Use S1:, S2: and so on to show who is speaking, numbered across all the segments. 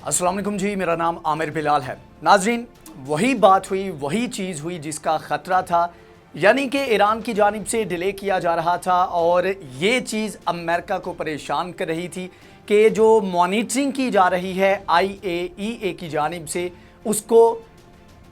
S1: अस्सलाम वालेकुम जी, मेरा नाम आमिर बिलाल है। नाजरीन, वही बात हुई, वही चीज़ हुई जिसका ख़तरा था, यानी कि ईरान की जानिब से डिले किया जा रहा था और ये चीज़ अमेरिका को परेशान कर रही थी कि जो मॉनिटरिंग की जा रही है IAEA की जानिब से, उसको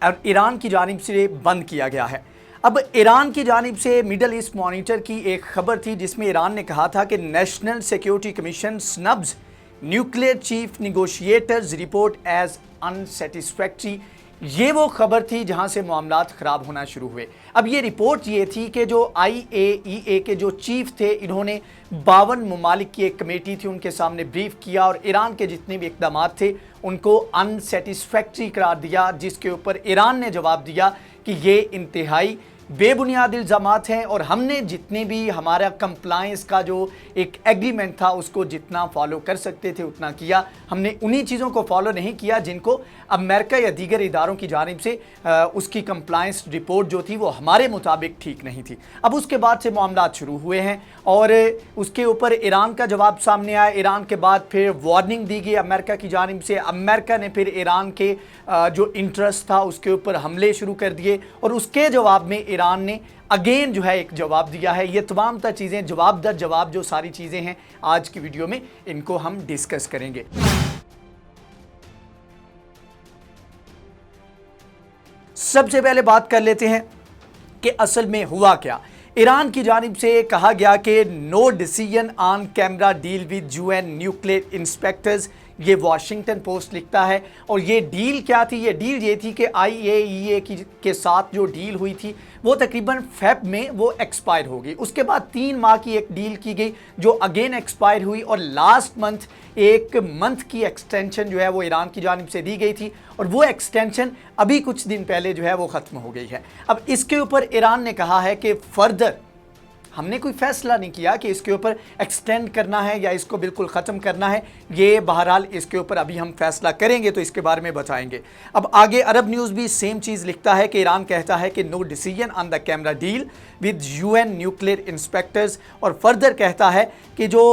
S1: ईरान की जानिब से बंद किया गया है। अब ईरान की जानिब से मिडल ईस्ट मॉनिटर की एक खबर थी जिसमें ईरान ने कहा था कि national security commission snubs nuclear chief negotiator's report as unsatisfactory. ये वो खबर थी जहां से मामलात ख़राब होना शुरू हुए। अब ये रिपोर्ट ये थी कि जो IAEA के जो चीफ थे, इन्होंने 52 ममालिक की एक कमेटी थी, उनके सामने ब्रीफ किया और ईरान के जितने भी इक़दाम थे उनको अनसेटिस्फैक्ट्री करार दिया, जिसके ऊपर ईरान ने जवाब दिया कि ये इंतहाई बेबुनियाद इल्ज़ामात हैं और हमने जितने भी हमारा कंप्लायंस का जो एक एग्रीमेंट था उसको जितना फॉलो कर सकते थे उतना किया। हमने उन्हीं चीज़ों को फॉलो नहीं किया जिनको अमेरिका या दीगर इदारों की जानिब से उसकी कंप्लायंस रिपोर्ट जो थी वो हमारे मुताबिक ठीक नहीं थी। अब उसके बाद से मामलात शुरू हुए हैं और उसके ऊपर ईरान का जवाब सामने आया। ईरान के बाद फिर वार्निंग दी गई अमेरिका की जानिब से। अमेरिका ने फिर ईरान के जो इंटरेस्ट था उसके ऊपर हमले शुरू कर दिए और उसके जवाब में ईरान ने अगेन जो है एक जवाब दिया है। ये तमाम तर चीज़ें जवाब दर जवाब जो सारी चीज़ें हैं आज की वीडियो में इनको हम डिस्कस करेंगे। सबसे पहले बात कर लेते हैं कि असल में हुआ क्या। ईरान की जानिब से कहा गया कि no decision on camera deal with UN nuclear inspectors. ये वॉशिंगटन पोस्ट लिखता है और ये डील क्या थी? ये डील ये थी कि IAEA के साथ जो डील हुई थी वो तकरीबन फेब में वो एक्सपायर हो गई। उसके बाद 3 माह की एक डील की गई जो अगेन एक्सपायर हुई और लास्ट मंथ एक मंथ की एक्सटेंशन जो है वो ईरान की जानिब से दी गई थी और वो एक्सटेंशन अभी कुछ दिन पहले जो है वो ख़त्म हो गई है। अब इसके ऊपर ईरान ने कहा है कि फर्दर हमने कोई फैसला नहीं किया कि इसके ऊपर एक्सटेंड करना है या इसको बिल्कुल ख़त्म करना है। ये बहरहाल इसके ऊपर अभी हम फैसला करेंगे तो इसके बारे में बताएंगे। अब आगे अरब न्यूज़ भी सेम चीज़ लिखता है कि ईरान कहता है कि no decision on the camera deal with UN nuclear inspectors और फर्दर कहता है कि जो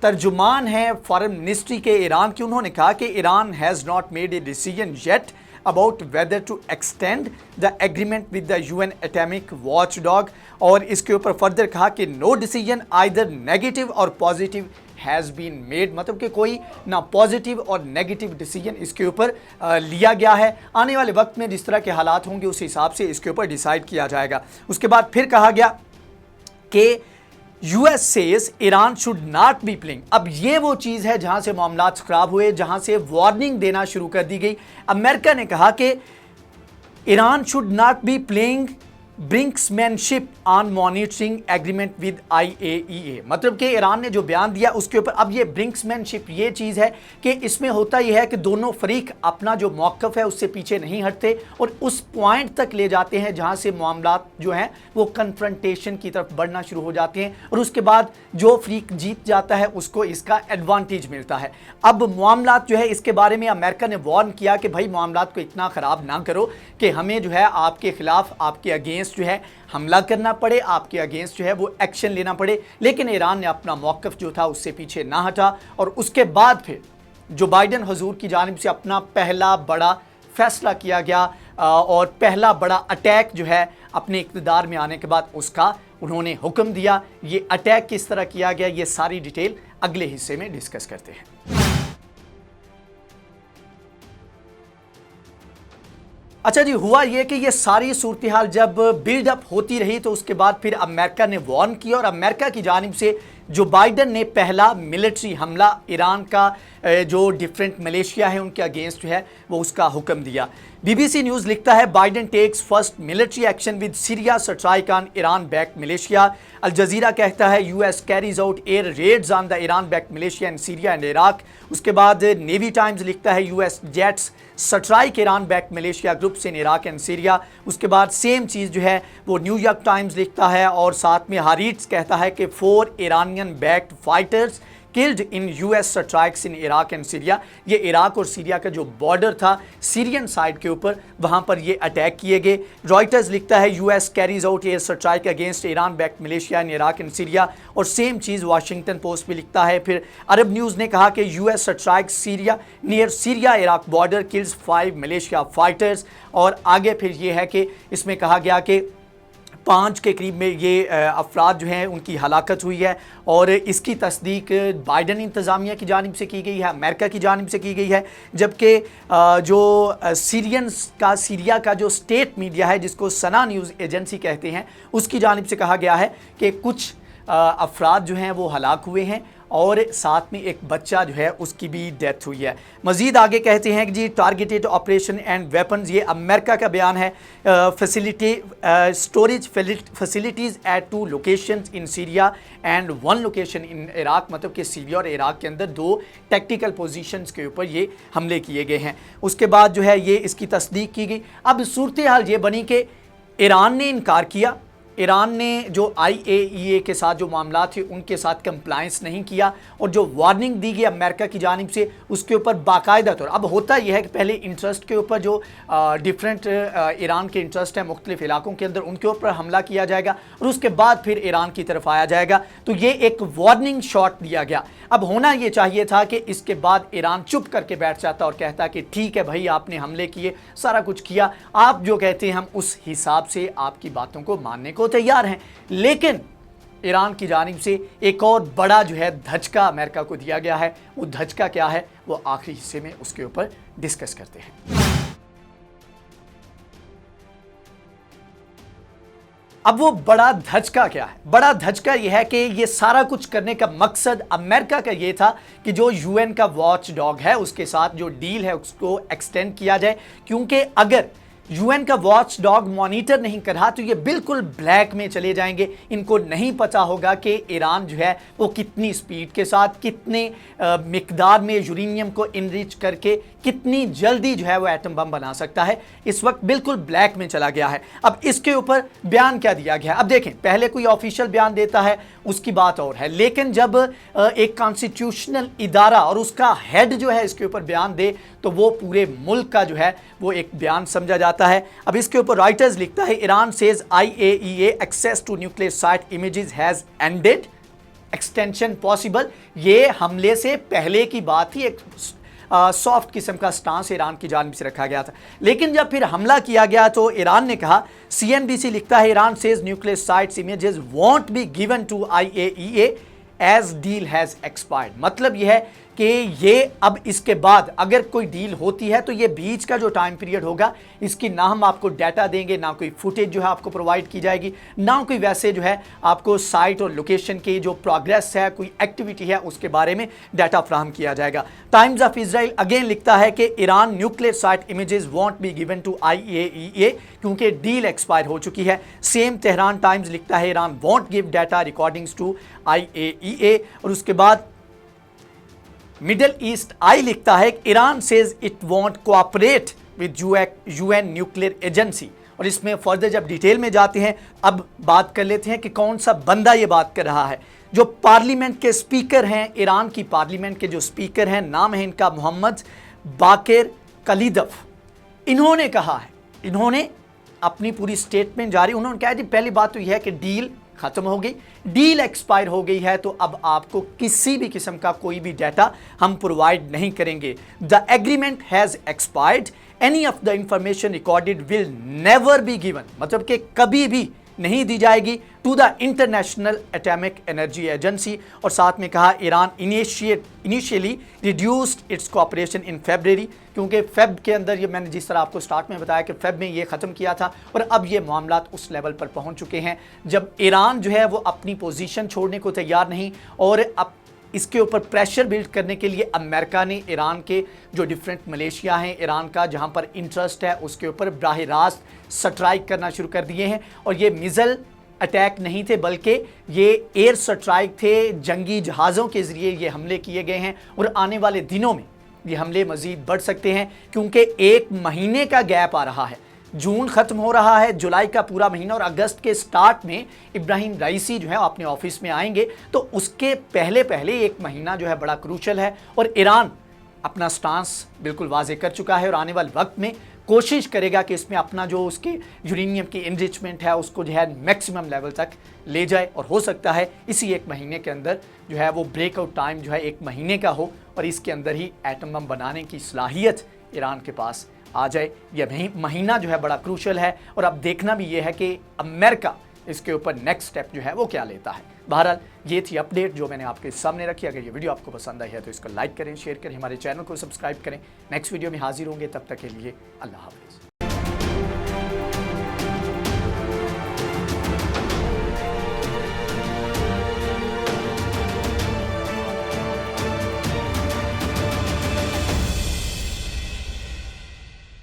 S1: तर्जुमान है फॉरेन मिनिस्ट्री के ईरान की, उन्होंने कहा कि Iran has not made a decision yet about whether to extend the agreement with the UN Atomic Watchdog और इसके ऊपर फर्दर कहा कि no decision either negative और positive has been made। मतलब कि कोई ना पॉजिटिव और नेगेटिव डिसीजन इसके ऊपर लिया गया है। आने वाले वक्त में जिस तरह के हालात होंगे उस हिसाब से इसके ऊपर डिसाइड किया जाएगा। उसके बाद फिर कहा गया कि US says Iran should not be playing. अब ये वो चीज़ है जहाँ से मामलात ख़राब हुए, जहाँ से वार्निंग देना शुरू कर दी गई। अमेरिका ने कहा कि Iran should not be playing brinkmanship on monitoring agreement with IAEA। मतलब कि ईरान ने जो बयान दिया उसके ऊपर अब ये ब्रिंक्समैनशिप ये चीज़ है कि इसमें होता यह है कि दोनों फरीक अपना जो मौक़िफ़ है उससे पीछे नहीं हटते और उस पॉइंट तक ले जाते हैं जहां से मामलात जो हैं वो कन्फ्रंटेशन की तरफ बढ़ना शुरू हो जाते हैं और उसके बाद जो फरीक जीत जाता है उसको इसका एडवांटेज मिलता है। अब मामलात जो है इसके बारे में अमेरिका ने वार्न किया कि भाई मामलात को इतना ख़राब ना करो कि हमें जो है आपके ख़िलाफ़ आपके अगेंस्ट जो है हमला करना पड़े, आपके अगेंस्ट जो है वो एक्शन लेना पड़े। लेकिन ईरान ने अपना मौक़िफ़ जो था उससे पीछे ना हटा और उसके बाद फिर जो बाइडन हुजूर की जानिब से अपना पहला बड़ा फैसला किया गया और पहला बड़ा अटैक जो है अपने इक़्तिदार में आने के बाद उसका उन्होंने हुक्म दिया। ये अटैक किस तरह किया गया ये सारी डिटेल अगले हिस्से में डिस्कस करते हैं। अच्छा जी, हुआ ये कि ये सारी सूरत हाल जब बिल्डअप होती रही तो उसके बाद फिर अमेरिका ने वार्न किया और अमेरिका की जानिब से जो बाइडन ने पहला मिलिट्री हमला ईरान का जो डिफरेंट मलेशिया है उनके अगेंस्ट जो है वो उसका हुक्म दिया। BBC न्यूज़ लिखता है Biden takes first military action with Syria strike on Iran backed militia. Al Jazeera कहता है US carries out air raids on the Iran backed militia and Syria and Iraq. उसके बाद नेवी टाइम्स लिखता है US jets strike Iran backed militia groups in Iraq and Syria. उसके बाद same चीज़ जो है वो न्यूयॉर्क टाइम्स लिखता है और साथ में हारीट्स कहता है कि 4 Iranian backed fighters killed in US strikes in Iraq and Syria। ये इराक और सीरिया का जो बॉर्डर था सीरियन साइड के ऊपर, वहां पर ये अटैक किए गए। रॉयटर्स लिखता है US carries out air strike against Iran backed militia in Iraq and Syria, और सेम चीज़ वाशिंगटन पोस्ट भी लिखता है। फिर अरब न्यूज़ ने कहा कि US strike Syria near Syria Iraq border kills 5 militia fighters, और आगे फिर ये है कि इसमें कहा गया कि 5 के करीब में ये अफराद जो हैं उनकी हलाकत हुई है, और इसकी तस्दीक बाइडन इंतज़ामिया की जानिब से की गई है, अमेरिका की जानिब से की गई है। जबकि जो सीरिया का जो स्टेट मीडिया है, जिसको सना न्यूज़ एजेंसी कहते हैं, उसकी जानिब से कहा गया है कि कुछ अफराद जो हैं वो हलाक हुए हैं, और साथ में एक बच्चा जो है उसकी भी डेथ हुई है। मज़ीद आगे कहते हैं कि जी टारगेटेड ऑपरेशन एंड वेपन्स, ये अमेरिका का बयान है। Storage facilities at 2 locations in Syria and 1 location in Iraq, मतलब कि सीरिया और इराक के अंदर 2 टैक्टिकल पोजीशंस के ऊपर ये हमले किए गए हैं। उसके बाद जो है ये इसकी तस्दीक की गई। अब सूरत हाल ये बनी कि ईरान ने इनकार किया, ईरान ने जो IAEA के साथ जो मामला थे उनके साथ कंप्लाइंस नहीं किया, और जो वार्निंग दी गई अमेरिका की जानिब से उसके ऊपर बाकायदा तौर। अब होता यह है कि पहले इंटरेस्ट के ऊपर जो डिफरेंट ईरान के इंटरेस्ट हैं मुख्तलिफ इलाकों के अंदर, उनके ऊपर हमला किया जाएगा, और उसके बाद फिर ईरान की तरफ आया जाएगा। तो ये एक वार्निंग शॉट दिया गया। अब होना ये चाहिए था कि इसके बाद ईरान चुप करके बैठ जाता और कहता कि ठीक है भाई, आपने हमले किए, सारा कुछ किया, आप जो कहते हैं हम उस हिसाब से आपकी बातों को मानने को तैयार हैं। लेकिन ईरान की जानिब से एक और बड़ा जो है धचका अमेरिका को दिया गया है। वो धचका क्या है वो आखिरी हिस्से में उसके ऊपर डिस्कस करते हैं। अब वो बड़ा धचका क्या है? बड़ा धचका यह है कि ये सारा कुछ करने का मकसद अमेरिका का ये था कि जो UN का वॉच डॉग है उसके साथ जो डील है उसको एक्सटेंड किया जाए, क्योंकि अगर UN का वॉच डॉग मॉनिटर नहीं कर रहा तो ये बिल्कुल ब्लैक में चले जाएंगे। इनको नहीं पता होगा कि ईरान जो है वो कितनी स्पीड के साथ, कितने मिकदार में यूरेनियम को इनरिच करके कितनी जल्दी जो है वो एटम बम बना सकता है। इस वक्त बिल्कुल ब्लैक में चला गया है। अब इसके ऊपर बयान क्या दिया गया है? अब देखें, पहले कोई ऑफिशियल बयान देता है उसकी बात और है, लेकिन जब एक कॉन्स्टिट्यूशनल इदारा और उसका हेड जो है इसके ऊपर बयान दे तो वो पूरे मुल्क का जो है वो एक बयान समझा जाता है। अब इसके ऊपर रॉयटर्स लिखता है, Iran says IAEA access to nuclear site images has ended, extension possible. ये हमले से पहले की बात थी, एक सॉफ्ट किस्म का स्टांस ईरान की जानिब से रखा गया था। लेकिन जब फिर हमला किया गया तो ईरान ने कहा, CNBC लिखता है, Iran says nuclear sites images won't be given to IAEA as deal has expired. मतलब यह है कि ये अब इसके बाद अगर कोई डील होती है तो ये बीच का जो टाइम पीरियड होगा इसकी ना हम आपको डाटा देंगे, ना कोई फुटेज जो है आपको प्रोवाइड की जाएगी, ना कोई वैसे जो है आपको साइट और लोकेशन की जो प्रोग्रेस है, कोई एक्टिविटी है उसके बारे में डाटा फ्राहम किया जाएगा। टाइम्स ऑफ इजराइल अगेन लिखता है कि Iran nuclear site images won't be given to IAEA क्योंकि डील एक्सपायर हो चुकी है। सेम तेहरान टाइम्स लिखता है, Iran won't give data recordings to IAEA। और उसके बाद मिडल ईस्ट आई लिखता है, Iran says it won't cooperate with UN nuclear agency. और इसमें फर्दर जब डिटेल में जाते हैं, अब बात कर लेते हैं कि कौन सा बंदा ये बात कर रहा है। जो पार्लियामेंट के स्पीकर हैं, ईरान की पार्लियामेंट के जो स्पीकर हैं, नाम है इनका मोहम्मद बाकिर कलीदफ। इन्होंने कहा है, इन्होंने अपनी पूरी स्टेटमेंट जारी, उन्होंने कहा जी पहली बात तो यह है कि डील खत्म हो गई, डील एक्सपायर हो गई है, तो अब आपको किसी भी किस्म का कोई भी डाटा हम प्रोवाइड नहीं करेंगे। The agreement has expired, any of the information recorded will never be given, मतलब कि कभी भी नहीं दी जाएगी to the International Atomic Energy Agency. और साथ में कहा, Iran initially reduced its cooperation in February, क्योंकि फेब के अंदर ये मैंने जिस तरह आपको स्टार्ट में बताया कि फेब में ये ख़त्म किया था, और अब ये मामलात उस लेवल पर पहुंच चुके हैं जब ईरान जो है वो अपनी पोजीशन छोड़ने को तैयार नहीं, और अब इसके ऊपर प्रेशर बिल्ड करने के लिए अमेरिका ने ईरान के जो डिफरेंट मलेशिया हैं ईरान का जहां पर इंटरेस्ट है उसके ऊपर बराह रास्त स्ट्राइक करना शुरू कर दिए हैं। और ये मिज़ल अटैक नहीं थे बल्कि ये एयर स्ट्राइक थे, जंगी जहाज़ों के ज़रिए ये हमले किए गए हैं। और आने वाले दिनों में ये हमले मज़ीद बढ़ सकते हैं क्योंकि 1 महीने का गैप आ रहा है। जून खत्म हो रहा है, जुलाई का पूरा महीना और अगस्त के स्टार्ट में इब्राहिम राइसी जो है अपने ऑफिस में आएंगे, तो उसके पहले पहले एक महीना जो है बड़ा क्रूशल है और ईरान अपना स्टांस बिल्कुल वाजे कर चुका है और आने वाले वक्त में कोशिश करेगा कि इसमें अपना जो उसके यूरेनियम की इनरिचमेंट है उसको जो है मैक्सिमम लेवल तक ले जाए और हो सकता है इसी एक महीने के अंदर जो है वो ब्रेकआउट टाइम जो है एक महीने का हो और इसके अंदर ही एटम बम बनाने की सलाहियत ईरान के पास आ जाए। यह महीना जो है बड़ा क्रूशल है और अब देखना भी ये है कि अमेरिका इसके ऊपर नेक्स्ट स्टेप जो है वो क्या लेता है। बहरहाल ये थी अपडेट जो मैंने आपके सामने रखी। अगर ये वीडियो आपको पसंद आई है तो इसको लाइक करें, शेयर करें, हमारे चैनल को सब्सक्राइब करें। नेक्स्ट वीडियो में हाजिर होंगे, तब तक के लिए अल्लाह हाफिज़।